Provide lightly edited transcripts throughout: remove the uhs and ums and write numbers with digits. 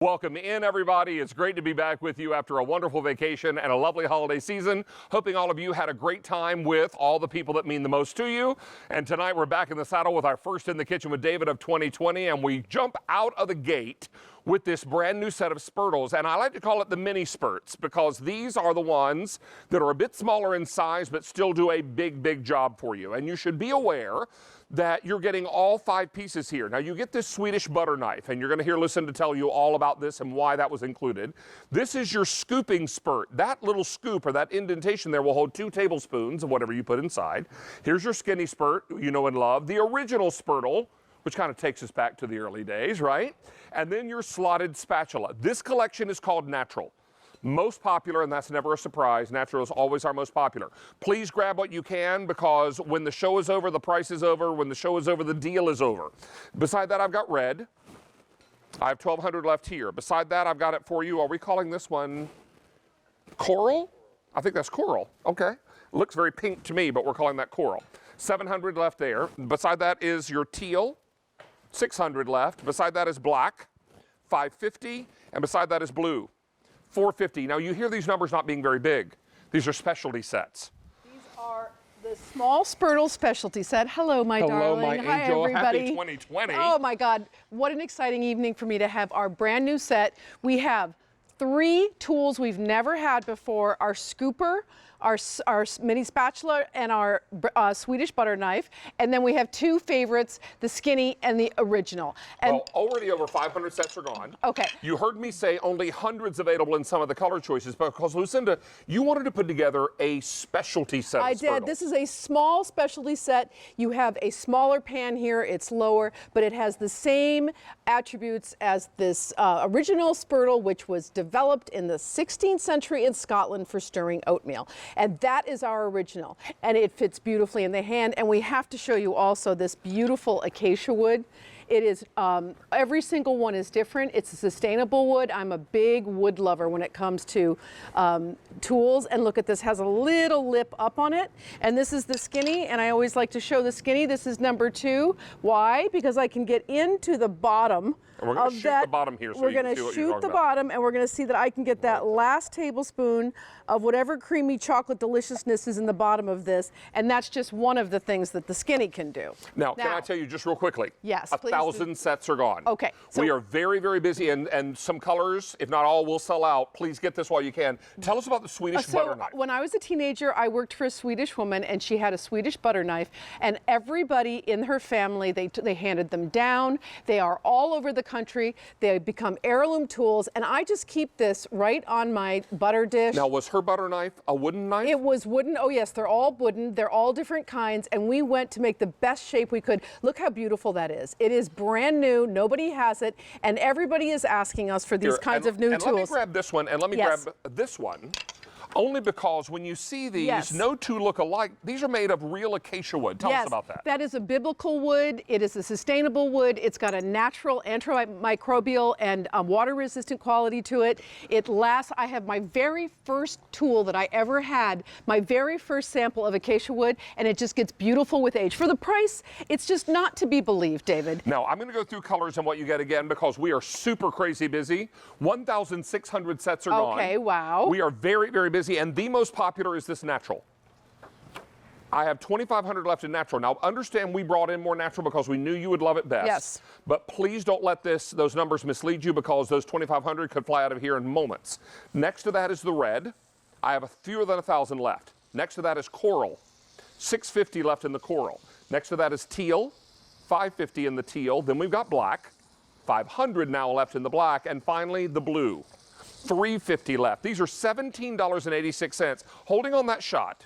Welcome in, everybody. It's great to be back with you after a wonderful vacation and a lovely holiday season. Hoping all of you had a great time with all the people that mean the most to you. And tonight we're back in the saddle with our First in the Kitchen with David of 2020, and we jump out of the gate with this brand new set of Spurtles, and I like to call it the mini spurts because these are the ones that are a bit smaller in size but still do a big job for you. And you should be aware that you're getting all 5 pieces here. Now you get this Swedish butter knife, and you're going to hear Lucinda tell you all about this and why that was included. This is your scooping spurt. That little scoop or that indentation there will hold 2 tablespoons of whatever you put inside. Here's your skinny spurt you know and love. The original Spurtle, which kind of takes us back to the early days, right? And then your slotted spatula. This collection is called Natural. Most popular, and that's never a surprise. Natural is always our most popular. Please grab what you can because when the show is over, the price is over. When the show is over, the deal is over. Beside that, I've got red. I have 1,200 left here. Beside that, I've got it for you. Are we calling this one coral? I think that's coral. Okay. Looks very pink to me, but we're calling that coral. 700 left there. Beside that is your teal. 600 left. Beside that is black. 550. And beside that is blue. 450. Now you hear these numbers not being very big. These are specialty sets. These are the small Spurtle specialty set. Hello, my darling. Hello, my Hi, angel. everybody. Happy 2020. Oh my God, what an exciting evening for me to have our brand new set. We have 3 tools we've never had before: our scooper, our mini spatula, and our Swedish butter knife. And then we have 2 favorites, the skinny and the original. And well, already over 500 sets are gone. Okay. You heard me say only hundreds available in some of the color choices because, Lucinda, you wanted to put together a specialty set. I did. This is a small specialty set. You have a smaller pan here. It's lower, but it has the same attributes as this original Spurtle, which was developed in the 16th century in Scotland for stirring oatmeal. And that is our original, and it fits beautifully in the hand. And we have to show you also this beautiful acacia wood. It is, every single one is different. It's a sustainable wood. I'm a big wood lover when it comes to tools. And look at this, has a little lip up on it. And this is the skinny, and I always like to show the skinny. This is number 2. Why? Because I can get into the bottom. And we're going to shoot the bottom here so we're you can going see to what you're shoot talking the about. bottom, and we're going to see that I can get that last tablespoon of whatever creamy chocolate deliciousness is in the bottom of this. And that's just one of the things that the skinny can do. Now can I tell you just real quickly? Yes, please. 1,000 sets are gone. Okay. So we are very busy, and some colors, if not all, will sell out. Please get this while you can. Tell us about the Swedish butter knife. When I was a teenager, I worked for a Swedish woman, and she had a Swedish butter knife, and everybody in her family, they handed them down. They are all over the country. They become heirloom tools, and I just keep this right on my butter dish. Now, was her butter knife a wooden knife? It was wooden. Oh yes, they're all wooden. They're all different kinds, and we went to make the best shape we could. Look how beautiful that is. It is brand new. Nobody has it, and everybody is asking us for these kinds of new tools. Let me grab this one, and let me grab this one. Only because when you see these, no 2 look alike. These are made of real acacia wood. Tell us about that. That is a biblical wood. It is a sustainable wood. It's got a natural antimicrobial and water-resistant quality to it. It lasts. I have my very first tool that I ever had, my very first sample of acacia wood, and it just gets beautiful with age. For the price, it's just not to be believed, David. Now, I'm going to go through colors and what you get again because we are super crazy busy. 1,600 sets are gone. Okay, wow. We are very busy. And the most popular is this natural. I have 2,500 left in natural. Now, understand we brought in more natural because we knew you would love it best. Yes. But please don't let those numbers mislead you because those 2,500 could fly out of here in moments. Next to that is the red. I have fewer than 1,000 left. Next to that is coral. 650 left in the coral. Next to that is teal. 550 in the teal. Then we've got black. 500 now left in the black. And finally, the blue. 350 left. These are $17.86. Holding on that shot,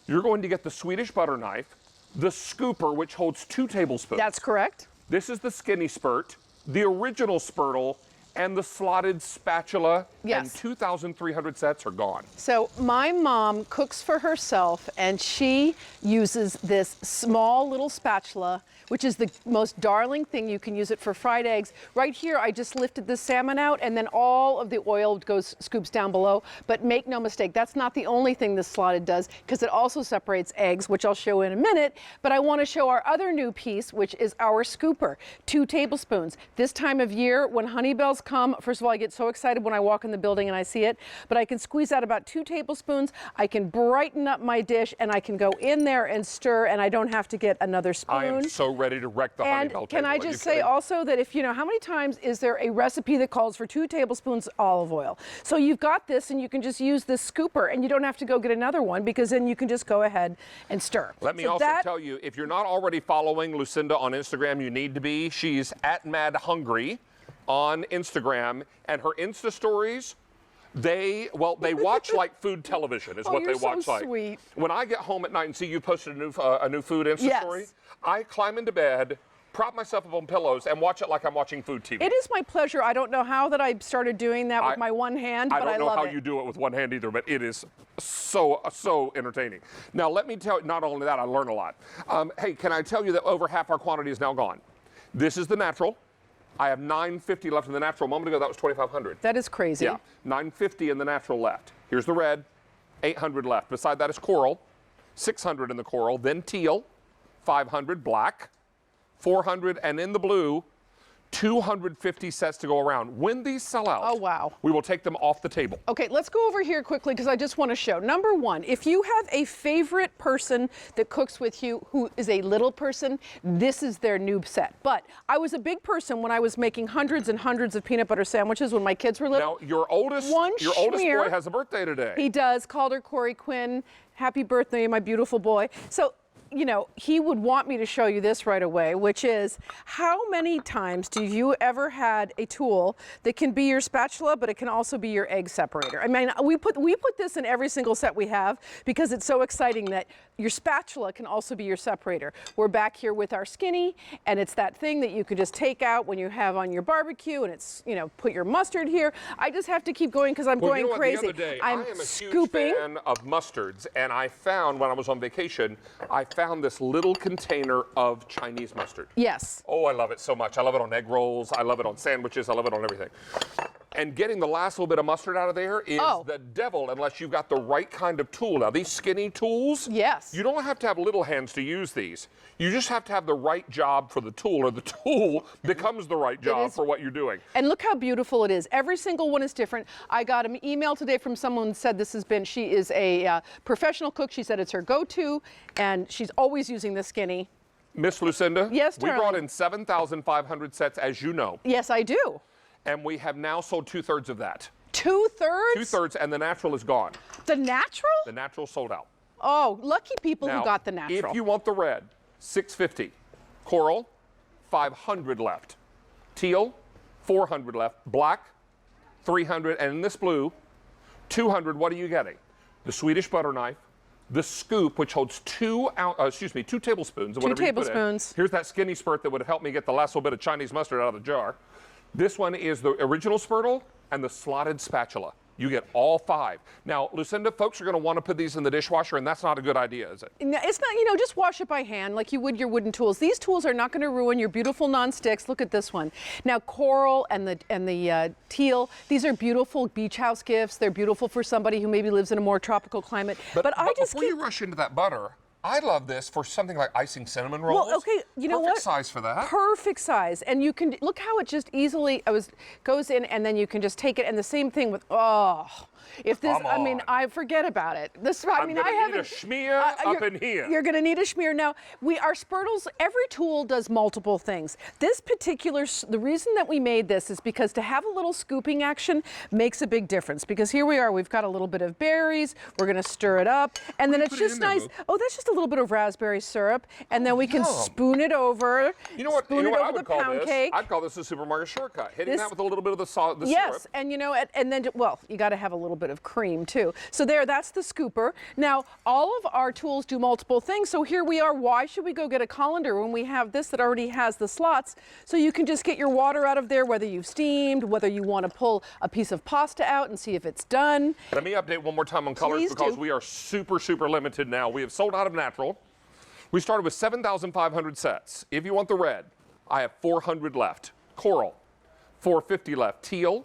you're going to get the Swedish butter knife, the scooper, which holds 2 tablespoons. That's correct. This is the skinny spurt, the original Spurtle, and the slotted spatula. Yes. And 2,300 sets are gone. So my mom cooks for herself, and she uses this small little spatula, which is the most darling thing. You can use it for fried eggs. Right here, I just lifted the salmon out, and then all of the oil scoops down below. But make no mistake, that's not the only thing this slotted does, because it also separates eggs, which I'll show in a minute. But I want to show our other new piece, which is our scooper. 2 tablespoons. This time of year, when honey bells must come. First of all, I get so excited when I walk in the building and I see it, but I can squeeze out about 2 tablespoons. I can brighten up my dish and I can go in there and stir and I don't have to get another spoon. I am so ready to wreck the honey bell table. Can I just say also that if, you know, how many times is there a recipe that calls for 2 tablespoons olive oil? So you've got this and you can just use this scooper and you don't have to go get another one because then you can just go ahead and stir. Let me also tell you, if you're not already following Lucinda on Instagram, you need to be. She's at Mad Hungry on Instagram, and her Insta stories, they watch like food television is what they watch so like. Sweet. When I get home at night and see you posted a new food Insta story, I climb into bed, prop myself up on pillows, and watch it like I'm watching food TV. It is my pleasure. I don't know how that I started doing that with my one hand, but I love it. I don't know how you do it with one hand either, but it is so entertaining. Now, let me tell you, not only that, I learn a lot. Hey, can I tell you that over half our quantity is now gone? This is the natural. I have $9.50 left in the natural. A moment ago, that was $2,500. That is crazy. Yeah, $9.50 in the natural left. Here's the red, $800 left. Beside that is coral, $600 in the coral, then teal, $500, black, $400, and in the blue, 250 sets to go around. When these sell out, oh wow, we will take them off the table. Okay, let's go over here quickly because I just want to show. Number one, if you have a favorite person that cooks with you who is a little person, this is their noob set. But I was a big person when I was making hundreds and hundreds of peanut butter sandwiches when my kids were little. Now, your oldest boy has a birthday today. He does. Calder Corey Quinn. Happy birthday, my beautiful boy. So, you know, he would want me to show you this right away, which is how many times do you ever had a tool that can be your spatula, but it can also be your egg separator? I mean, we put this in every single set we have because it's so exciting that your spatula can also be your separator. We're back here with our skinny, and it's that thing that you can just take out when you have on your barbecue, and it's, you know, put your mustard here. I just have to keep going because I'm going crazy. The other day, I'm I am a scooping. huge fan of mustards, and I found when I was on vacation, I found this little container of Chinese mustard. Yes. Oh, I love it so much. I love it on egg rolls. I love it on sandwiches. I love it on everything. And getting the last little bit of mustard out of there is the devil unless you've got the right kind of tool. Now, these skinny tools, yes, you don't have to have little hands to use these. You just have to have the right job for the tool, or the tool becomes the right job for what you're doing. And look how beautiful it is. Every single one is different. I got an email today from someone who said she is a professional cook. She said it's her go-to, and she's always using the skinny. Miss Lucinda? Yes, we brought in 7,500 sets, as you know. Yes, I do. And we have now sold 2/3 of that. 2/3? 2/3, and the natural is gone. The natural? The natural sold out. Oh, lucky people who got the natural. If you want the red, $650. Coral, $500 left. Teal, $400 left. Black, $300, and in this blue, $200. What are you getting? The Swedish butter knife, the scoop, which holds 2 tablespoons of whatever 2 tablespoons. You put in. Here's that skinny spurt that would have helped me get the last little bit of Chinese mustard out of the jar. This one is the original Spurtle and the slotted spatula. You get all 5. Now, Lucinda, folks are going to want to put these in the dishwasher, and that's not a good idea, is it? No, it's not. You know, just wash it by hand like you would your wooden tools. These tools are not going to ruin your beautiful non-sticks. Look at this one. Now, coral and the teal, these are beautiful beach house gifts. They're beautiful for somebody who maybe lives in a more tropical climate. But I just before you rush into that butter, I love this for something like icing cinnamon rolls. Well, okay, you know what? Perfect size for that. Perfect size. And you can, look how it just easily goes in, and then you can just take it. And the same thing with, if this, Come on. I mean, I forget about it. This, I mean, I haven't. Need a schmear up in here. You're going to need a schmear. Now, our Spurtles, every tool does multiple things. This particular, the reason that we made this is because to have a little scooping action makes a big difference. Because here we are, we've got a little bit of berries. We're going to stir it up. And then it's just nice. Oh, that's just a little bit of raspberry syrup. And then we can spoon it over. You know what? Spoon it I over would the call pound this? cake. I'd call this a supermarket shortcut. Hitting that with a little bit of the syrup. Yes, and you know, and then, well, you got to have a little bit of cream too. So that's the scooper. Now, all of our tools do multiple things. So here we are. Why should we go get a colander when we have this that already has the slots? So you can just get your water out of there, whether you've steamed, whether you want to pull a piece of pasta out and see if it's done. Let me update one more time on colors because we are super limited now. We have sold out of natural. We started with 7,500 sets. If you want the red, I have 400 left. Coral, 450 left. Teal,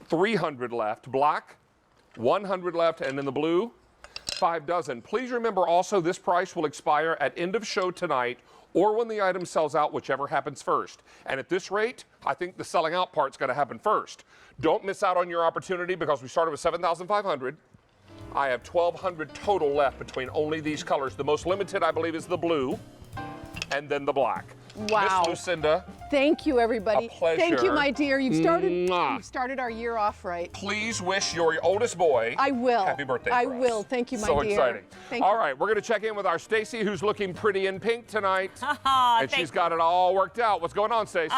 300 left. Black, 100 left, and in the blue, 5 dozen. Please remember also this price will expire at end of show tonight or when the item sells out, whichever happens first. And at this rate, I think the selling out part's going to happen first. Don't miss out on your opportunity because we started with 7,500. I have 1,200 total left between only these colors. The most limited, I believe, is the blue and then the black. Wow. Miss Lucinda. Thank you, everybody. A pleasure. Thank you, my dear. You've started our year off right. Please wish your oldest boy I will. happy birthday. I for us. will. Thank you, my so dear. Exciting. Thank All you. right, we're going to check in with our Stacy, who's looking pretty in pink tonight. and Thank she's got it all worked out. What's going on, Stacy?